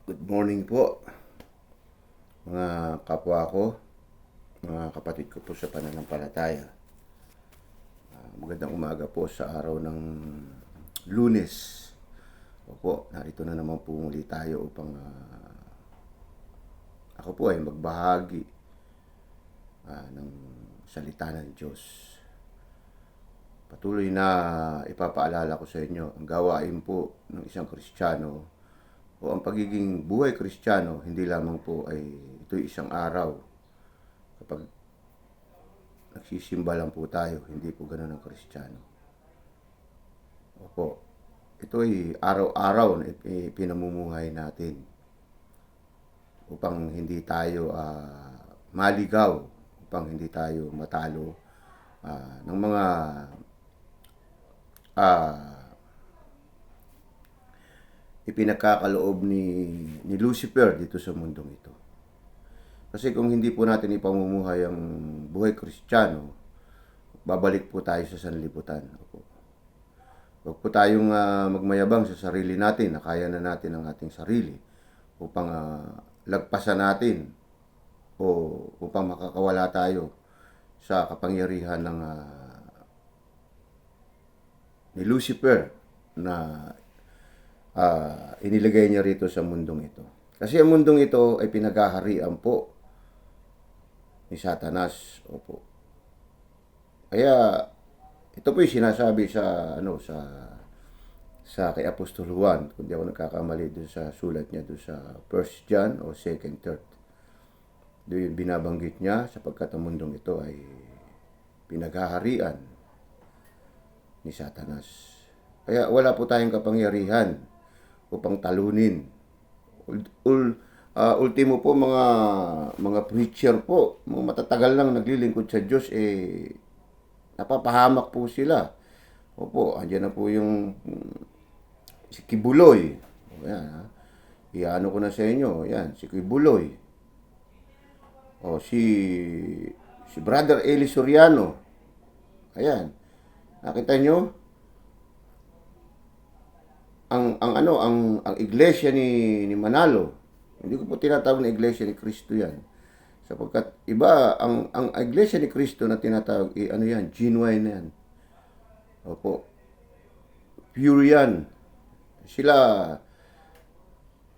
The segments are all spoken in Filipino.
Good morning po, mga kapwa ko, mga kapatid ko po sa pananampalataya. Magandang umaga po sa araw ng Lunes. Opo, narito na naman po muli tayo upang ako po ay magbahagi ng salita ng Diyos. Patuloy na ipapaalala ko sa inyo ang gawain po ng isang Kristiyano o ang pagiging buhay Kristiyano, hindi lamang po ay ito'y isang araw. Kapag nagsisimba lang po tayo, hindi po ganoon ang Kristiyano. Opo, ito'y araw-araw na pinamumuhay natin upang hindi tayo maligaw, upang hindi tayo matalo ng mga ipinagkakaloob ni Lucifer dito sa mundong ito. Kasi kung hindi po natin ipamumuhay ang buhay Kristiyano, babalik po tayo sa sanlibutan. Huwag po tayong magmayabang sa sarili natin, na kaya na natin ang ating sarili upang lagpasan natin o upang makakawala tayo sa kapangyarihan ng ni Lucifer na inilagay niya rito sa mundong ito. Kasi ang mundong ito ay pinaghaharian po ni Satanas. Opo. Kaya ito po 'yung sinasabi sa kay Apostol Juan, kung di ako nagkakamali doon sa sulat niya doon sa 1 John o 2nd, 3rd. Doon binabanggit niya sapagkat ang mundong ito ay pinaghaharian ni Satanas. Kaya wala po tayong kapangyarihan upang talunin. Ultimo po mga preacher po, mga matatagal lang naglilingkod sa Diyos, napapahamak po sila. Opo, andyan na po yung si Kibuloy. Ayan, iano ko na sa inyo, yan, si Kibuloy. O si Brother Eli Soriano. Ayan, nakita nyo? Ang iglesia ni Manalo, hindi ko po tinatawag na iglesia ni Kristo yan. Sapagkat iba ang iglesia ni Kristo na tinatawag yan, genuine yan. Opo. Pure yan. Sila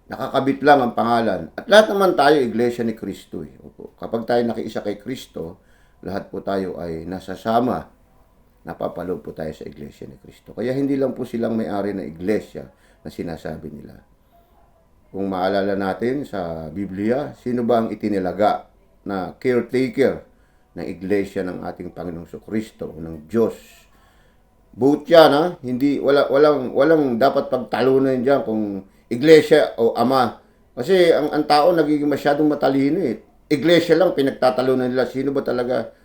nakakabit lang ang pangalan. At lahat naman tayo iglesia ni Kristo. Opo. Kapag tayo nakiisa kay Kristo, lahat po tayo ay nasasama, napapaloob po tayo sa iglesia ni Kristo. Kaya hindi lang po silang may-ari na iglesia na sinasabi nila. Kung maalala natin sa Biblia, sino ba ang itinilaga na caretaker ng iglesia ng ating Panginoong Kristo o ng Diyos? Both yan, hindi, walang dapat pagtalunan dyan kung iglesia o ama. Kasi ang tao nagiging masyadong matalino eh. Iglesia lang pinagtatalunan nila. Sino ba talaga?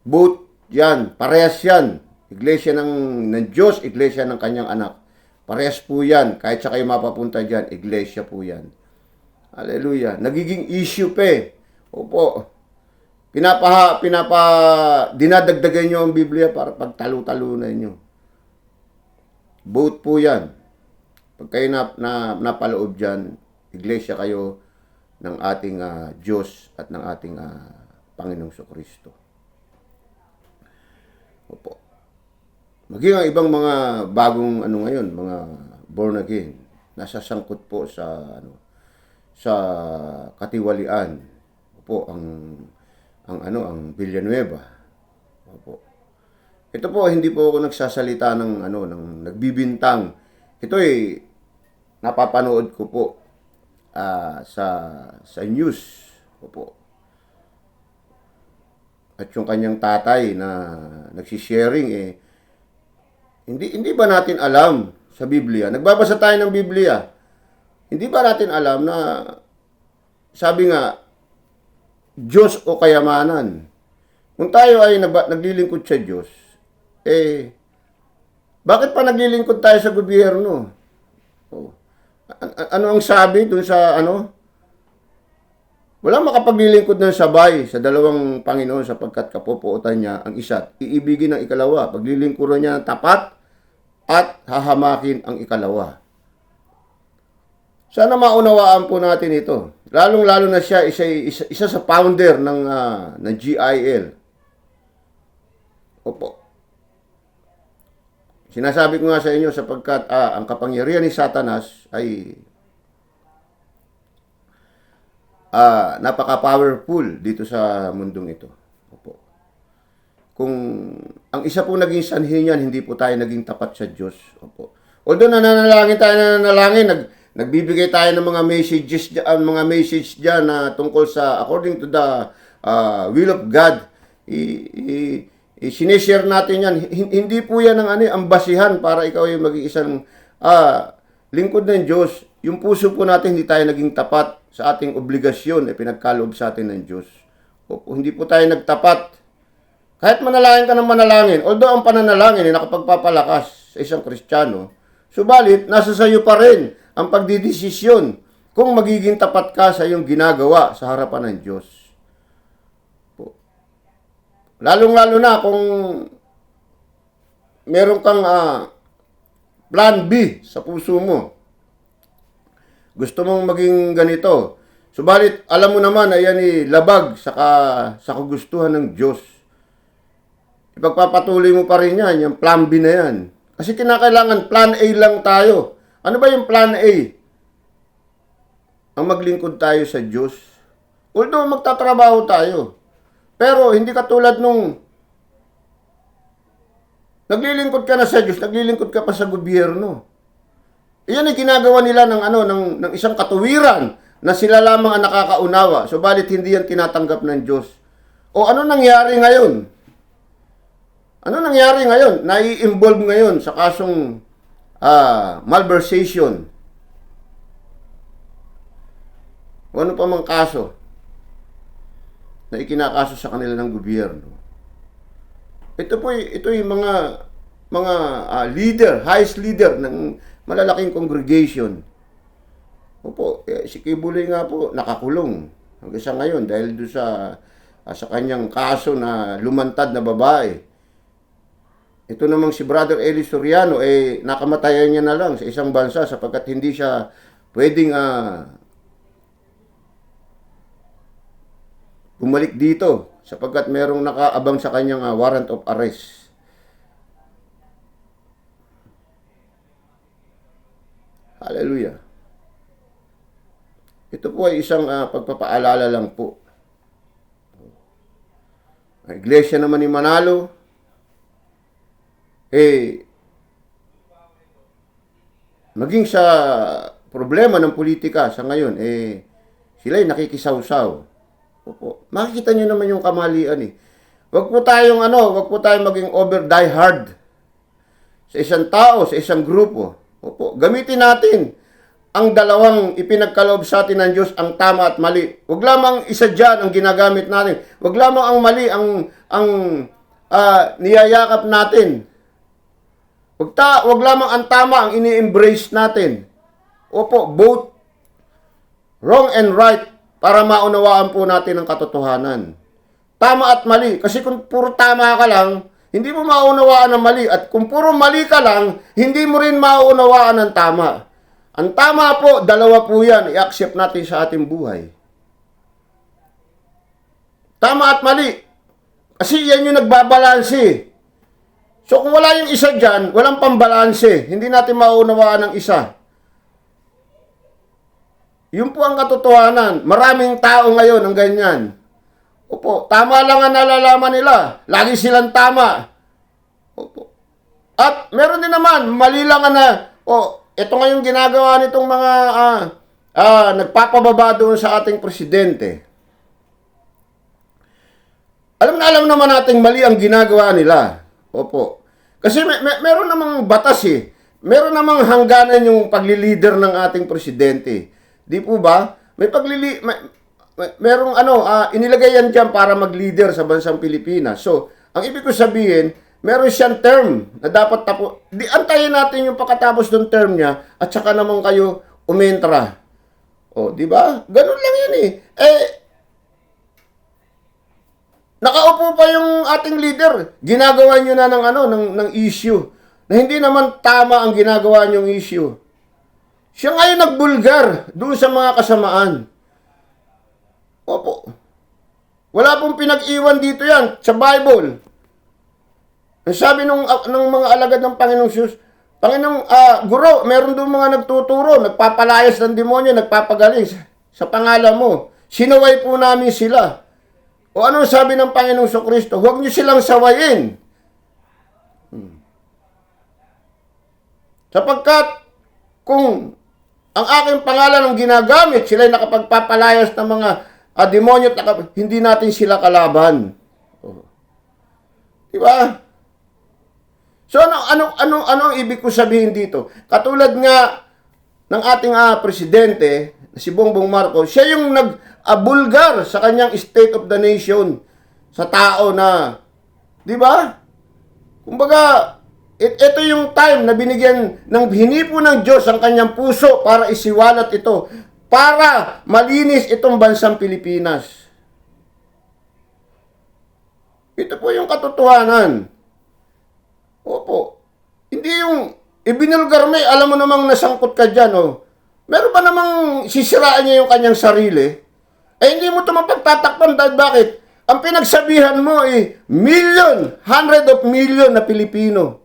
Both yan, parehas yan. Iglesia ng Diyos, iglesia ng kanyang anak. Parehas po yan. Kahit sa kayo mapapunta dyan, iglesia po yan. Hallelujah. Nagiging issue pa eh. Opo. Dinadagdagan nyo ang Biblia para pagtalo-talunan nyo. Both po yan. Pag kayo napaloob dyan, iglesia kayo ng ating Diyos at ng ating Panginoong Kristo. Opo. Maging ang ibang mga bagong ngayon, mga born again, nasasangkot po sa katiwalian. Opo, ang Villanueva. Opo. Ito po, hindi po ako nagsasalita ng nagbibintang. Ito ay napapanood ko po sa news. Opo. At yung kanyang tatay na nagsisharing hindi ba natin alam sa Biblia? Nagbabasa tayo ng Biblia. Hindi ba natin alam na sabi nga Diyos o kayamanan? Kung tayo ay naglilingkod sa Diyos, bakit pa naglilingkod tayo sa gobyerno? Ano ang sabi dun sa Walang makapaglilingkod ng sabay sa dalawang Panginoon sapagkat kapupuotan niya ang isa at iibigin ang ikalawa. Paglilingkuran niya ng tapat at hahamakin ang ikalawa. Sana maunawaan po natin ito. Lalong-lalo na siya, isa sa founder ng GIL. Opo. Sinasabi ko nga sa inyo sapagkat ang kapangyarihan ni Satanas ay napaka-powerful dito sa mundong ito. Opo. Kung ang isa po naging sanhi niyan, hindi po tayo naging tapat sa Diyos. Opo. Although nananalangin, nagbibigay tayo ng mga message diyan na tungkol sa according to the will of God. Sinishare natin yan. Hindi po yan ang basihan para ikaw ay maging isang lingkod ng Diyos. Yung puso po natin, hindi tayo naging tapat sa ating obligasyon na pinagkaloob sa atin ng Diyos. Opo, hindi po tayo nagtapat. Kahit manalangin ka ng manalangin, although ang pananalangin ay nakapagpapalakas sa isang Kristiyano, subalit, nasa sayo pa rin ang pagdidesisyon kung magiging tapat ka sa iyong ginagawa sa harapan ng Diyos. Lalong-lalo na kung meron kang plan B sa puso mo. Gusto mong maging ganito. Subalit, alam mo naman na yan labag sa kagustuhan ng Diyos. Ipagpapatuloy mo pa rin yan, yung plan B na yan. Kasi kinakailangan plan A lang tayo. Ano ba yung plan A? Ang maglingkod tayo sa Diyos. Although magtatrabaho tayo. Pero hindi katulad nung naglilingkod ka na sa Diyos, naglilingkod ka pa sa gobyerno. Iyan ay ginagawa nila ng isang katuwiran na sila lamang ang nakakaunawa. Subalit hindi yan tinatanggap ng Diyos. O ano nangyari ngayon? Ano nangyari ngayon? Nai-involve ngayon sa kasong malversation. O ano pa mang kaso na ikinakaso sa kanila ng gobyerno. Ito yung mga leader, highest leader ng malalaking congregation. Opo, si Kibuloy nga po nakakulong hanggang sa ngayon dahil doon sa kanyang kaso na lumantad na babae. Ito namang si Brother Eli Soriano nakamatayan niya na lang sa isang bansa sapagkat hindi siya pwedeng bumalik dito sapagkat merong nakaabang sa kanyang warrant of arrest. Hallelujah. Ito po ay isang pagpapaalala lang po. Ang iglesia naman ni Manalo, maging sa problema ng politika sa ngayon, sila ay nakikisawsaw. Opo. Makikita nyo naman yung kamalian Wag po tayong maging over die hard sa isang tao, sa isang grupo. Opo. Gamitin natin ang dalawang ipinagkaloob sa atin ng Diyos, ang tama at mali. Wag lamang isa dyan ang ginagamit natin. Wag lamang ang mali ang niyayakap natin. Wag lamang ang tama ang ini-embrace natin. Opo, both wrong and right para maunawaan po natin ang katotohanan. Tama at mali. Kasi kung puro tama ka lang, hindi mo maunawaan ang mali. At kung puro mali ka lang, hindi mo rin maunawaan ang tama. Ang tama po, dalawa po yan. I-accept natin sa ating buhay. Tama at mali. Kasi yan yung nagbabalanse. So kung wala yung isa dyan, walang pambalanse. Hindi natin maunawaan ang isa. Yun po ang katotohanan. Maraming tao ngayon ang ganyan. Opo, tama lang ang nalalaman nila. Lagi silang tama. Opo. At meron din naman, mali lang ito nga yung ginagawa nitong mga nagpapababa doon sa ating presidente. Alam naman nating mali ang ginagawa nila. Opo. Kasi meron namang batas Meron namang hangganan yung paglilider ng ating presidente. Di po ba? Merong inilagay yan dyan para mag-leader sa bansang Pilipinas. So, ang ibig ko sabihin, meron siyang term na dapat antayin natin yung pagkatapos ng term niya at saka naman kayo umentra. O, di ba? Ganun lang yan nakaupo pa yung ating leader. Ginagawa niyo na ng issue na hindi naman tama ang ginagawa niyong issue. Siya ngayon nagbulgar doon sa mga kasamaan. Opo. Wala pong pinag-iwan dito yan sa Bible. Ang sabi ng mga alagad ng Panginoong Diyos, Panginoong Guro, meron doon mga nagtuturo, nagpapalayas ng demonyo, nagpapagaling sa pangalan mo. Sinaway po namin sila. O ano sabi ng Panginoong Kristo? Huwag niyo silang sawayin. Sapagkat kung ang aking pangalan ang ginagamit, sila'y nakapagpapalayas ng mga demonyo at hindi natin sila kalaban. Diba? So ano ang ibig ko sabihin dito? Katulad nga ng ating presidente, si Bongbong Marcos, siya yung nag-bulgar sa kanyang State of the Nation sa tao na, di ba? Kumbaga, ito yung time na binigyan ng hinipo ng Diyos ang kanyang puso para isiwalat ito, para malinis itong bansang Pilipinas. Ito po yung katotohanan. Opo. Hindi yung ibinulgar mo, alam mo namang nasangkot ka dyan, oh. Meron ba namang sisiraan niya yung kanyang sarili? Eh, hindi mo ito mapagtatakpan dahil bakit? Ang pinagsabihan mo million, hundred of million na Pilipino.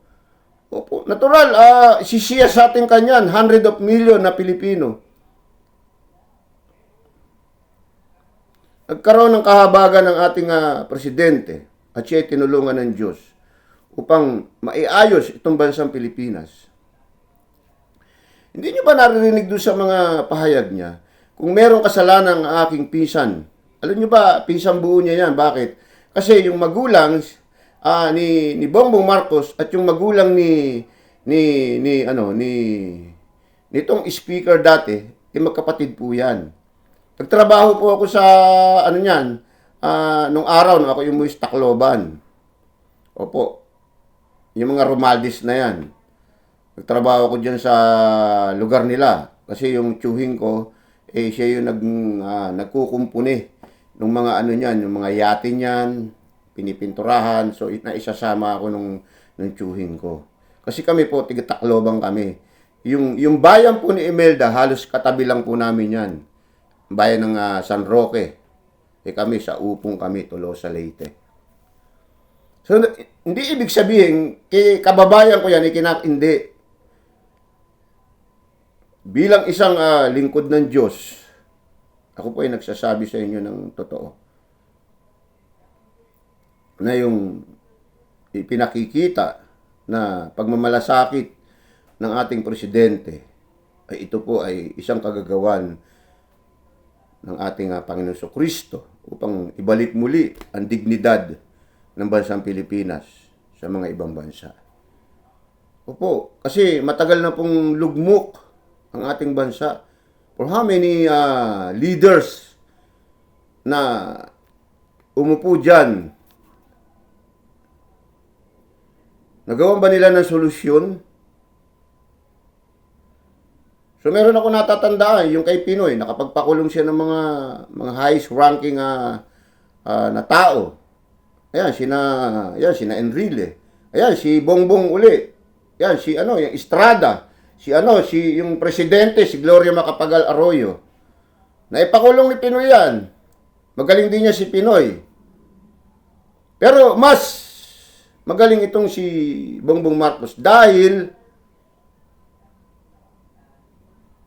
Opo, natural, sisiya sa ating kanyan, 100 of million na Pilipino. Nagkaroon ng kahabagan ng ating presidente at siya ay tinulungan ng Diyos upang maiayos itong bansang Pilipinas. Hindi niyo ba naririnig doon sa mga pahayag niya? Kung merong kasalanan ang aking pinsan, alam niyo ba, pinsan buo niya yan. Bakit? Kasi yung magulang ni Bongbong Marcos at yung magulang nitong speaker dati, magkapatid po yan. Nagtrabaho po ako sa nung araw nung ako yung Muis Tacloban. Opo. Yung mga Romaldis na yan. Nagtrabaho ko diyan sa lugar nila kasi yung tiyuhin ko siya yung nagkukumpuni ng mga yung mga yate niyan, pinipinturahan, so naisasama ako nung tiyuhin ko. Kasi kami po, tiga-Tacloban kami. Yung bayan po ni Imelda, halos katabi lang po namin yan. Bayan ng San Roque. Kami sa Upong kami, Tolosa, Leyte. So, hindi ibig sabihin, kababayan ko yan, hindi. Bilang isang lingkod ng Diyos, ako po ay nagsasabi sa inyo ng totoo. Na yung ipinakikita na pagmamalasakit ng ating presidente ay ito po ay isang kagagawan ng ating Panginoon Kristo upang ibalik muli ang dignidad ng bansang Pilipinas sa mga ibang bansa. Opo, kasi matagal na pong lugmok ang ating bansa. For how many leaders na umupo dyan, nagawan ba nila ng solusyon? So meron ako natatandaan, yung kay Pinoy, nakapagpakulong siya ng mga highest ranking na tao. Ayan, sina Enrile. Ayan, si Bongbong uli. Ayan, yung Estrada. Yung presidente, si Gloria Macapagal Arroyo. Naipakulong ni Pinoy yan. Magaling din niya si Pinoy. Pero mas magaling itong si Bongbong Marcos dahil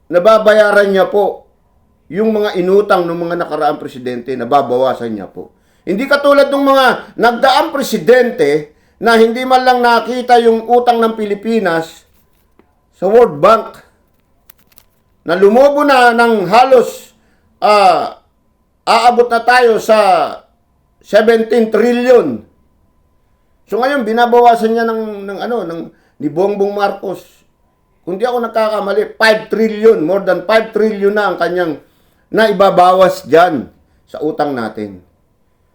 nababayaran niya po yung mga inutang ng mga nakaraang presidente, nababawasan niya po. Hindi katulad ng mga nagdaang presidente na hindi man lang nakita yung utang ng Pilipinas sa World Bank na lumobo na ng halos aabot na tayo sa 17 trillion. So ngayon binabawasan niya ni Bongbong Marcos. Kung di ako nagkakamali, 5 trillion, more than 5 trillion na ang kanyang naibabawas diyan sa utang natin.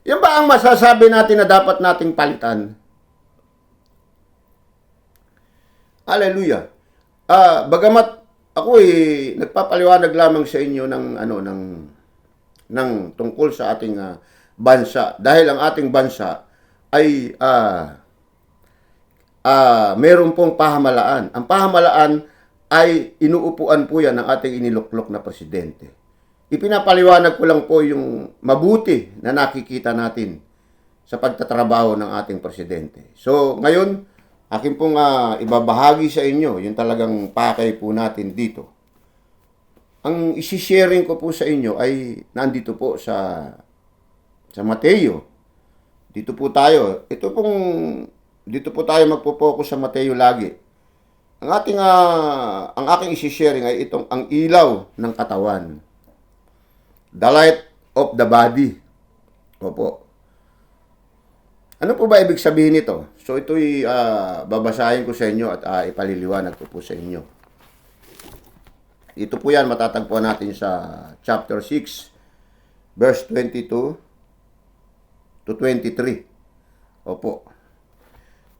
Yan ba ang masasabi natin na dapat nating palitan? Hallelujah. Bagamat ako nagpapaliwanag lamang sa inyo ng tungkol sa ating bansa dahil ang ating bansa ay meron pong pahamalaan. Ang pahamalaan ay inuupuan po yan ng ating iniluklok na presidente. Ipinapaliwanag ko lang po yung mabuti na nakikita natin sa pagtatrabaho ng ating presidente. So, ngayon, akin pong ibabahagi sa inyo yung talagang pakay po natin dito. Ang isi-sharing ko po sa inyo ay nandito po sa Mateo. Dito po tayo. Dito po tayo magpo-focus sa Mateo lagi. Ang aking isi-sharing ay itong ang ilaw ng katawan. The light of the body. Opo. Ano po ba ibig sabihin nito? So ito'y babasahin ko sa inyo at ipaliliwanag ko po sa inyo. Ito po yan, matatagpuan natin sa chapter 6, verse 22 to 23. Opo.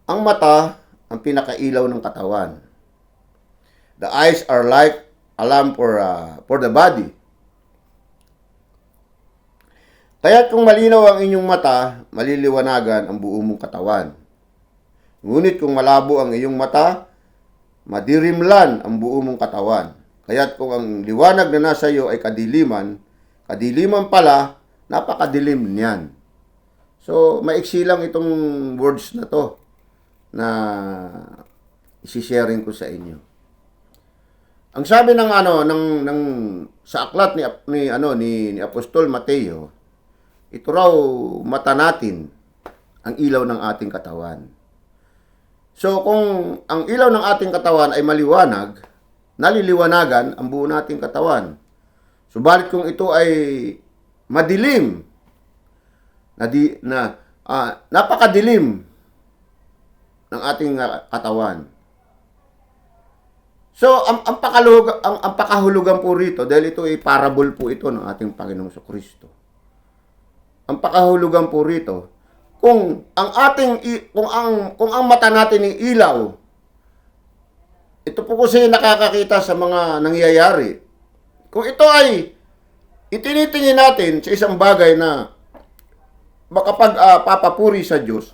Ang mata, ang pinakailaw ng katawan. The eyes are like a lamp for the body. Kaya't kung malinaw ang inyong mata, maliliwanagan ang buong mong katawan. Ngunit kung malabo ang iyong mata, madirimlan ang buong mong katawan. Kaya't kung ang liwanag na nasa iyo ay kadiliman pala, napakadilim niyan. So, maiksi lang itong words na to na isi-sharing ko sa inyo. Ang sabi ng sa aklat ni Apostol Mateo, ito raw mata natin ang ilaw ng ating katawan. So kung ang ilaw ng ating katawan ay maliwanag, naliliwanagan ang buo nating katawan. Subalit kung ito ay madilim, napakadilim ng ating katawan. So ang pakahulugan po rito, dahil ito ay parable po ito ng ating Panginoong Kristo. Ang pakahulugan po rito, kung ang mata natin ay ilaw, ito po kasi nakakakita sa mga nangyayari. Kung ito ay itinitingin natin sa isang bagay na makapagpapapuri sa Diyos,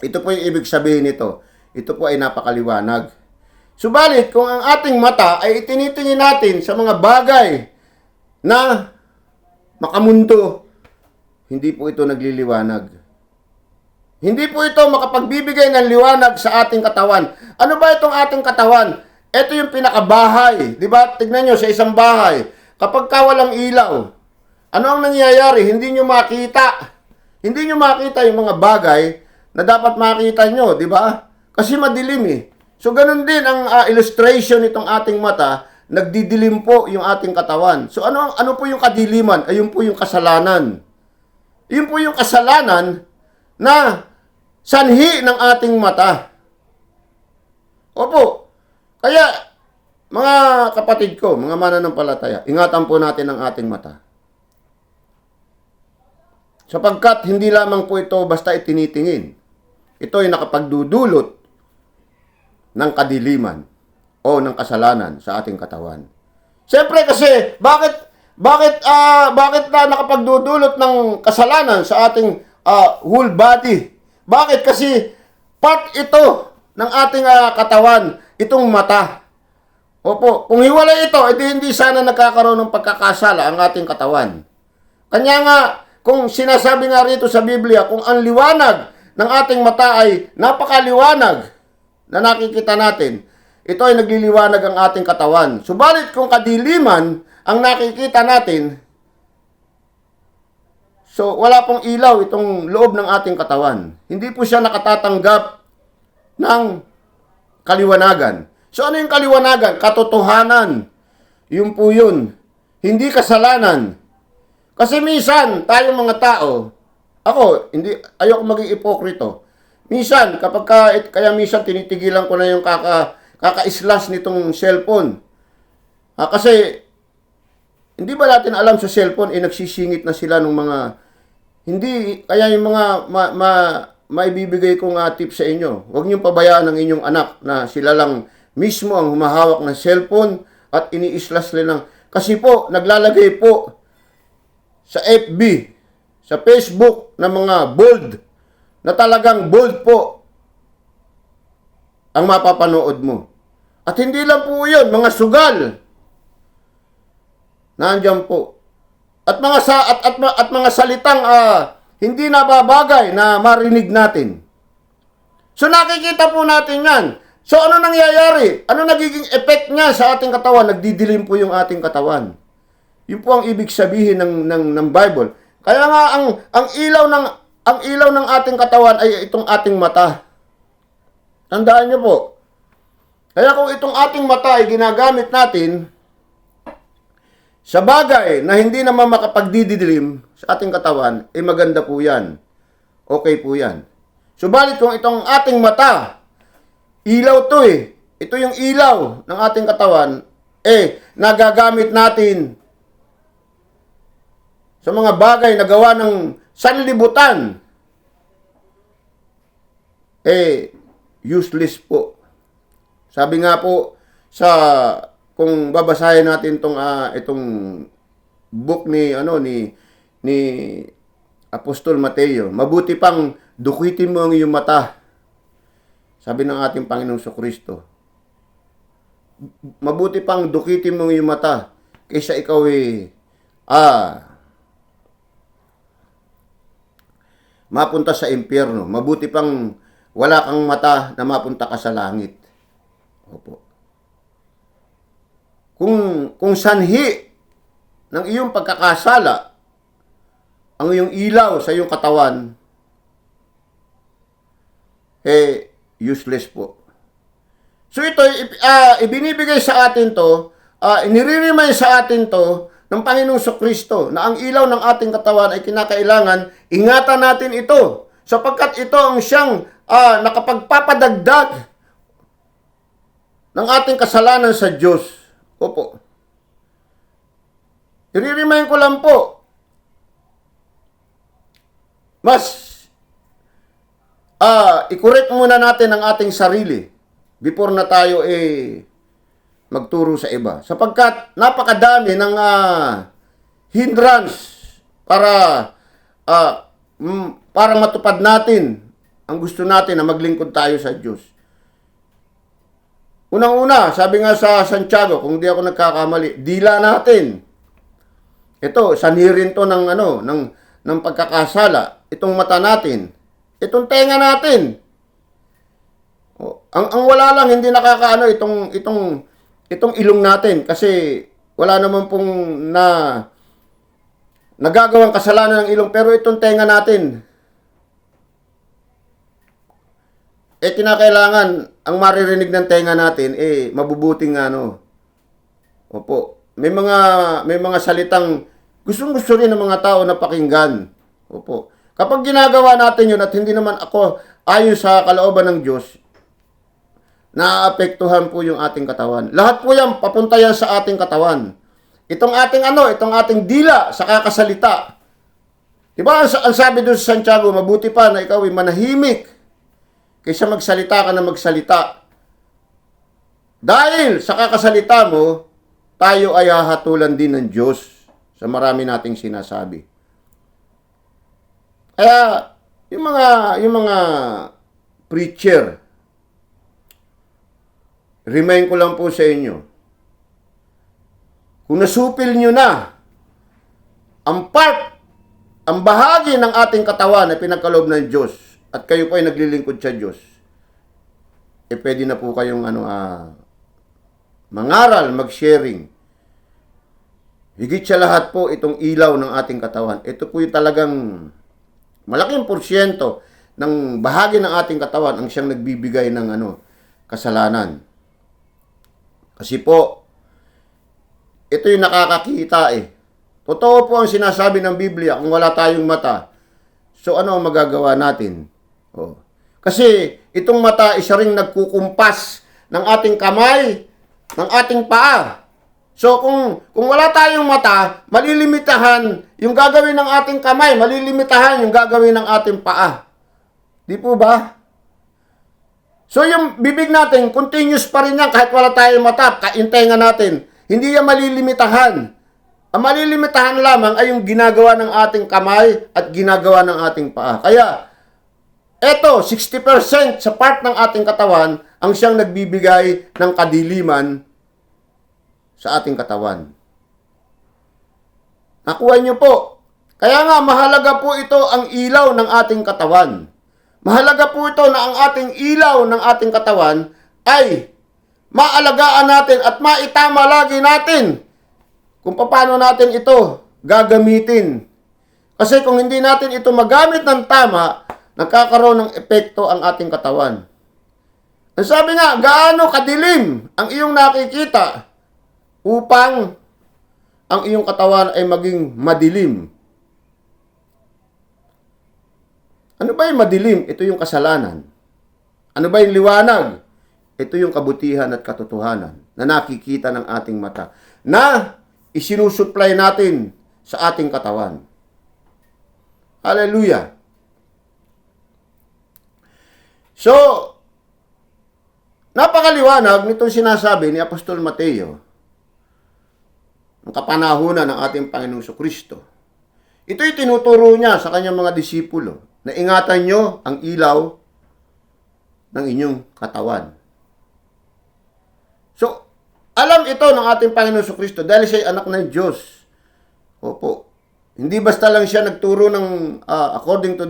ito po yung ibig sabihin nito. Ito po ay napakaliwanag. Subalit, kung ang ating mata ay itinitingin natin sa mga bagay na makamundo, hindi po ito nagliliwanag. Hindi po ito makapagbibigay ng liwanag sa ating katawan. Ano ba itong ating katawan? Ito yung pinakabahay. Di ba? Tignan nyo sa isang bahay. Kapag walang ilaw, ano ang nangyayari? Hindi nyo makita. Hindi nyo makita yung mga bagay na dapat makita nyo. Di ba? Kasi madilim eh. So, ganun din ang illustration nitong ating mata. Nagdidilim po yung ating katawan. So ano po yung kadiliman? Ayun po yung kasalanan. Yun po yung kasalanan na sanhi ng ating mata. Opo. Kaya, mga kapatid ko, mga mananampalataya, ingatan po natin ang ating mata. Sapagkat hindi lamang po ito basta itinitingin. Ito ay nakapagdudulot ng kadiliman o ng kasalanan sa ating katawan. Siyempre kasi, bakit na nakapagdudulot ng kasalanan sa ating whole body? Bakit? Kasi part ito ng ating katawan, itong mata. Opo, kung hiwalay ito, hindi sana nagkakaroon ng pagkakasala ang ating katawan. Kanya nga, kung sinasabi nga rito sa Biblia, kung ang liwanag ng ating mata ay napakaliwanag na nakikita natin, ito ay nagliliwanag ang ating katawan. Subalit kung kadiliman ang nakikita natin, so wala pong ilaw itong loob ng ating katawan. Hindi po siya nakatatanggap ng kaliwanagan. So ano yung kaliwanagan? Katotohanan. Yun po yun. Hindi kasalanan. Kasi minsan, tayong mga tao, ayoko maging ipokrito. Minsan, kaya minsan tinitigilan ko na yung kaka-slash nitong cellphone. Kasi, hindi ba natin alam sa cellphone, nagsisingit na sila ng mga, kaya yung mga maibibigay kong tip sa inyo, huwag niyong pabayaan ang inyong anak na sila lang mismo ang humahawak ng cellphone at ini-slash lang. Kasi po, naglalagay po sa FB, sa Facebook na mga bold, na talagang bold po ang mapapanood mo. At hindi lang po yun, mga sugal. Nandiyan po. At mga salitang hindi nababagay na marinig natin. So nakikita po natin yan. So ano nangyayari? Ano nagiging effect niya sa ating katawan? Nagdidilim po yung ating katawan. Yun po ang ibig sabihin ng Bible. Kaya nga ang ilaw ng ating katawan ay itong ating mata. Tandaan niyo po. Kaya kung itong ating mata ay ginagamit natin sa bagay na hindi naman makapagdidilim sa ating katawan, ay maganda po yan. Okay po yan. Subalit kung itong ating mata, ilaw to eh. Ito yung ilaw ng ating katawan, nagagamit natin sa mga bagay na gawa ng sanlibutan, useless po. Sabi nga po kung babasahin natin itong book ni Apostol Mateo, mabuti pang dukitin mo ang iyong mata. Sabi ng ating Panginoong Kristo. Mabuti pang dukitin mo ang iyong mata kaysa ikaw mapunta sa impyerno. Mabuti pang wala kang mata na mapunta ka sa langit. Opo. Kung sanhi ng iyong pagkakasala ang iyong ilaw sa iyong katawan, useless po. So ito, ibinibigay sa atin to, iniririmay sa atin to ng Panginoong Kristo na ang ilaw ng ating katawan ay kinakailangan, ingatan natin ito sapagkat ito ang siyang nakapagpapadagdag ng ating kasalanan sa Diyos. Opo. I-remind ko lang po, i-correct muna natin ang ating sarili before na tayo magturo sa iba. Sapagkat napakadami ng hindrance para matupad natin ang gusto natin na maglingkod tayo sa Diyos. Unang-una, sabi nga sa Santiago, kung di ako nagkakamali, dila natin. Ito, sanhirin to ng pagkakasala. Itong mata natin. Itong tenga natin. Ang wala lang, hindi nakakaano itong ilong natin. Kasi wala naman pong nagagawang kasalanan ng ilong. Pero itong tenga natin, kinakailangan ang maririnig ng tenga natin mabubuting Opo. May mga salitang gustong-gusto rin ng mga tao na pakinggan. Opo. Kapag ginagawa natin 'yun at hindi naman ako ayon sa kalooban ng Diyos, naaapektuhan po yung ating katawan. Lahat po 'yan papunta yan sa ating katawan. Itong ating dila sa kakasalita. 'Di ba ang sabi doon sa Santiago, mabuti pa na ikaw ay manahimik kaysa magsalita ka na magsalita. Dahil sa kakasalita mo, tayo ay hahatulan din ng Diyos sa marami nating sinasabi. Kaya, yung mga preacher, remind ko lang po sa inyo, kung nasupil nyo na ang bahagi ng ating katawan na pinagkaloob ng Diyos, at kayo po ay naglilingkod sa Diyos, pwede na po kayong mangaral, mag-sharing. Higit sa lahat po, itong ilaw ng ating katawan. Ito po yung talagang malaking porsyento ng bahagi ng ating katawan ang siyang nagbibigay ng kasalanan. Kasi po, ito yung nakakakita Totoo po ang sinasabi ng Biblia, kung wala tayong mata, so ano ang magagawa natin? Kasi itong mata isa ring nagkukumpas ng ating kamay, ng ating paa. So kung wala tayong mata, malilimitahan yung gagawin ng ating kamay, malilimitahan yung gagawin ng ating paa. Di po ba? So yung bibig natin, continuous pa rin yan kahit wala tayong mata, kaintenga natin. Hindi yan malilimitahan. Ang malilimitahan lamang ay yung ginagawa ng ating kamay at ginagawa ng ating paa. Kaya, eto, 60% sa part ng ating katawan ang siyang nagbibigay ng kadiliman sa ating katawan. Nakuha niyo po. Kaya nga, mahalaga po ito ang ilaw ng ating katawan. Mahalaga po ito na ang ating ilaw ng ating katawan ay maalagaan natin at maitama lagi natin kung paano natin ito gagamitin. Kasi kung hindi natin ito magamit ng tama, nagkakaroon ng epekto ang ating katawan. Ang sabi nga, gaano kadilim ang iyong nakikita upang ang iyong katawan ay maging madilim. Ano ba yung madilim? Ito yung kasalanan. Ano ba yung liwanag? Ito yung kabutihan at katotohanan na nakikita ng ating mata, na isinusupply natin sa ating katawan. Hallelujah! So, napakaliwanag nitong sinasabi ni Apostol Mateo, ang kapanahunan ng ating Panginoong Kristo. Ito'y tinuturo niya sa kanyang mga disipulo na ingatan nyo ang ilaw ng inyong katawan. So, alam ito ng ating Panginoon Kristo dahil siya ay anak ng Diyos. Opo. Hindi basta lang siya nagturo ng according to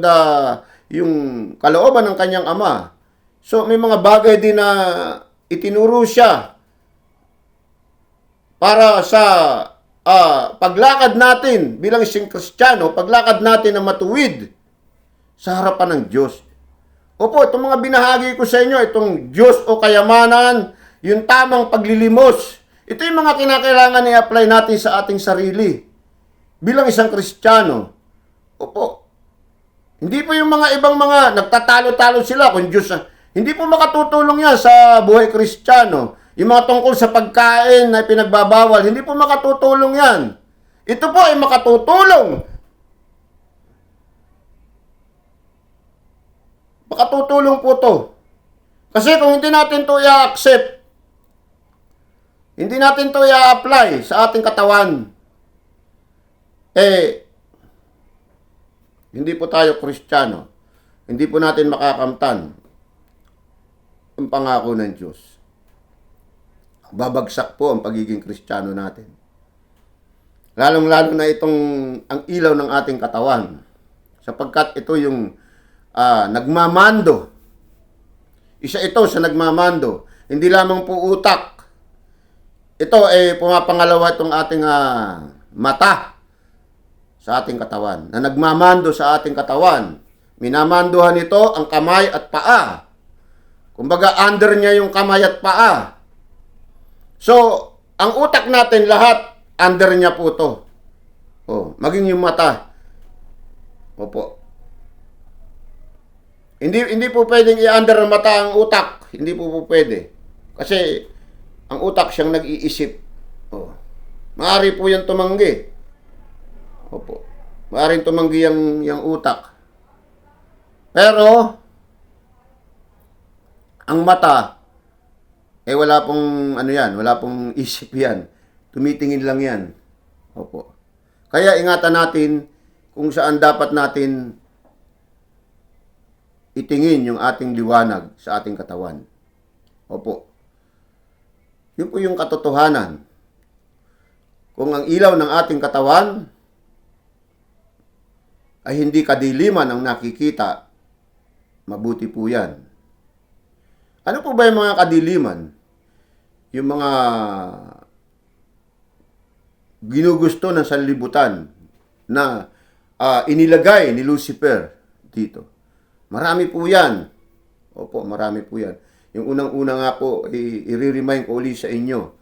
yung kalooban ng kanyang ama. So, may mga bagay din na itinuro siya para sa paglakad natin bilang isang Kristiyano, paglakad natin na matuwid sa harapan ng Diyos. Opo, itong mga binahagi ko sa inyo, itong Diyos o kayamanan, yung tamang paglilimos, ito yung mga kinakailangan i-apply natin sa ating sarili bilang isang Kristiyano. Opo. Hindi po yung mga ibang mga nagtatalo-talo sila kung Diyos. Hindi po makatutulong yan sa buhay Kristiyano. Yung mga tungkol sa pagkain na pinagbabawal, hindi po makatutulong yan. Ito po ay makatutulong. Makatutulong po to. Kasi kung hindi natin to i-accept, hindi natin to i-apply sa ating katawan, hindi po tayo Kristiyano. Hindi po natin makakamtan ang pangako ng Diyos. Babagsak po ang pagiging Kristiyano natin. Lalong-lalo na itong ang ilaw ng ating katawan. Sapagkat ito yung nagmamando. Isa ito sa nagmamando. Hindi lamang po utak. Ito ay pumapangalawa itong ating mata sa ating katawan. Na nagmamando sa ating katawan. Minamandohan ito ang kamay at paa. Kumbaga under niya yung kamay at paa. So, ang utak natin lahat under niya po to. Maging yung mata. Opo. Hindi po pwedeng i-under ng mata ang utak. Hindi po pwede. Kasi ang utak siyang nag-iisip. Maaari po yan tumanggi. Opo. Maaaring tumanggi yung utak. Pero ang mata wala pong wala pong isip yan. Tumitingin lang yan. Opo. Kaya ingatan natin kung saan dapat natin itingin yung ating liwanag sa ating katawan. Opo. Yun po yung katotohanan. Kung ang ilaw ng ating katawan ay hindi kadiliman ang nakikita, mabuti po yan. Ano po ba yung mga kadiliman? Yung mga ginugusto ng sanlibutan na inilagay ni Lucifer dito. Marami po yan. Opo, marami po yan. Yung unang-una nga po, i-remind ko ulit sa inyo.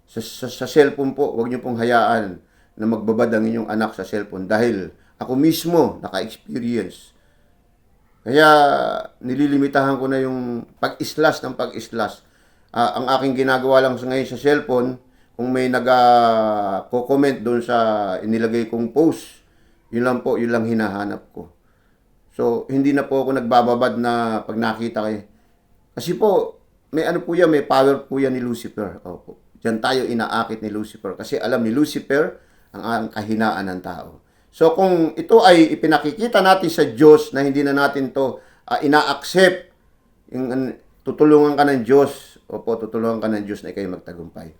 Sa cellphone po, huwag niyo pong hayaan na magbabad ang inyong anak sa cellphone. Dahil ako mismo, naka-experience. Kaya, nililimitahan ko na yung pag-islas ng pag-islas. Ang aking ginagawa lang ngayon sa cellphone, kung may nag-comment doon sa inilagay kong post, yun lang hinahanap ko. So, hindi na po ako nagbababad na pag nakita kayo. Kasi po, may may power po yan ni Lucifer. Opo. Diyan tayo inaakit ni Lucifer. Kasi alam ni Lucifer ang kahinaan ng tao. So, kung ito ay ipinakikita natin sa Diyos na hindi na natin to ina-accept, tutulungan ka ng Diyos. Opo, tutulungan ka ng Diyos na ikaw magtagumpay.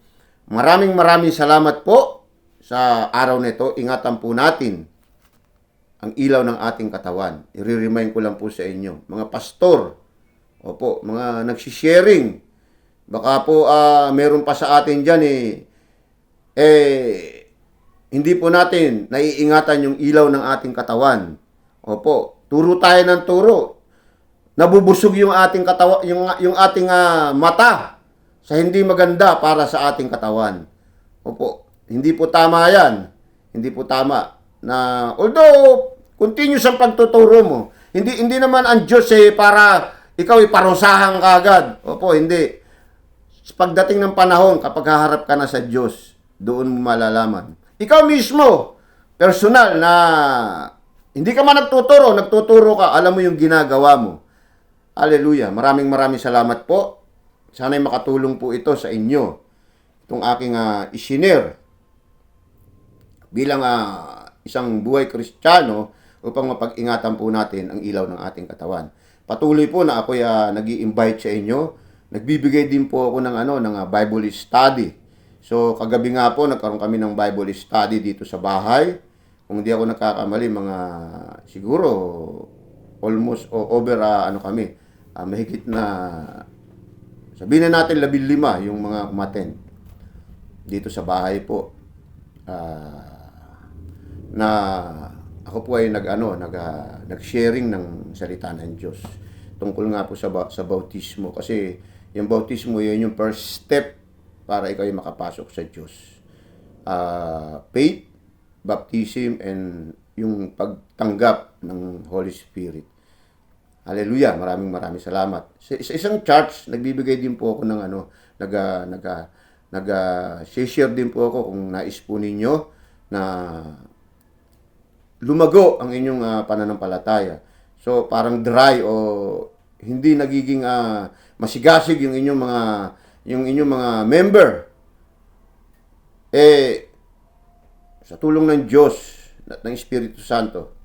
Maraming salamat po sa araw nito. Ingatan po natin ang ilaw ng ating katawan. I-remind ko lang po sa inyo, mga pastor, opo, mga nagsisharing, baka po meron pa sa atin dyan hindi po natin naiingatan yung ilaw ng ating katawan. Opo, turo tayo ng turo. Nabubusog yung ating katawan, yung ating mata sa hindi maganda para sa ating katawan. Opo, hindi po tama 'yan. Hindi po tama na although continuous ang pagtuturo mo. Hindi naman ang Diyos para ikaw iparusahan ka agad. Opo, hindi. Pagdating ng panahon, kapag haharap ka na sa Diyos, doon mo malalaman. Ikaw mismo, personal na hindi ka man nagtuturo ka, alam mo yung ginagawa mo. Hallelujah. Maraming salamat po. Sana'y makatulong po ito sa inyo. Itong aking isinare bilang isang buhay Kristiyano upang mapag-ingatan po natin ang ilaw ng ating katawan. Patuloy po na ako'y nag-i-invite sa inyo. Nagbibigay din po ako ng Bible study. So, kagabi nga po, nagkaroon kami ng Bible study dito sa bahay. Kung hindi ako nagkakamali, mga siguro almost over mahigit na sabihin na natin 15 yung mga umattend dito sa bahay po. Na ako po ay nag-sharing ng salita ng Diyos tungkol nga po sa bautismo, kasi yung bautismo yun yung first step para ikaw ay makapasok sa Diyos. Faith, baptism, and yung pagtanggap ng Holy Spirit. Hallelujah. Maraming salamat. Sa isang church, nagbibigay din po ako ng share din po ako kung nais po ninyo na lumago ang inyong pananampalataya. So, parang dry o hindi nagiging masigasig yung inyong mga member. Sa tulong ng Diyos at ng Espiritu Santo,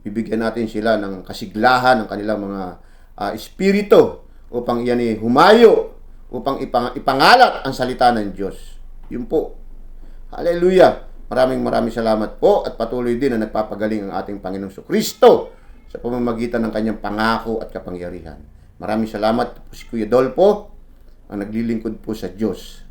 bibigyan natin sila ng kasiglahan ng kanilang mga espiritu upang iyan humayo, upang ipangalat ang salita ng Diyos. Yun po. Hallelujah. Maraming salamat po at patuloy din na nagpapagaling ang ating Panginoong Kristo sa pamamagitan ng kanyang pangako at kapangyarihan. Maraming salamat po si Kuya Dolpo, ang naglilingkod po sa Diyos.